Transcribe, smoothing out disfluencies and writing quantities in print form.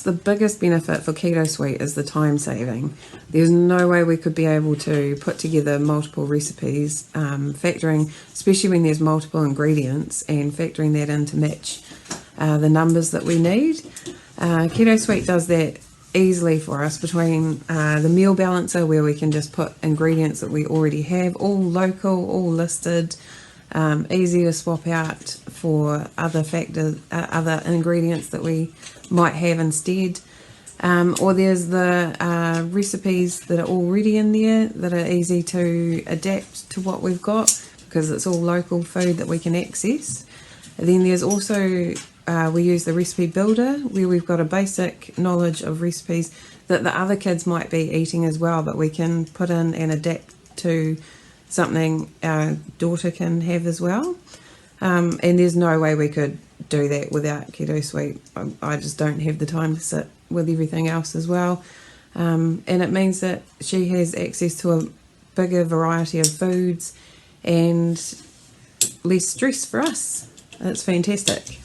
The biggest benefit for Keto Sweet is the time saving. There's no way we could be able to put together multiple recipes, factoring, especially when there's multiple ingredients, and factoring that in to match the numbers that we need. Keto Sweet does that easily for us between the meal balancer, where we can just put ingredients that we already have, all local, all listed, easy to swap out for other other ingredients that we might have instead. Or there's the recipes that are already in there that are easy to adapt to what we've got, because it's all local food that we can access. And then there's also we use the recipe builder, where we've got a basic knowledge of recipes that the other kids might be eating as well, but we can put in and adapt to something our daughter can have as well. And there's no way we could do that without Keto Sweet. I just don't have the time to sit with everything else as well. And it means that she has access to a bigger variety of foods and less stress for us. It's fantastic.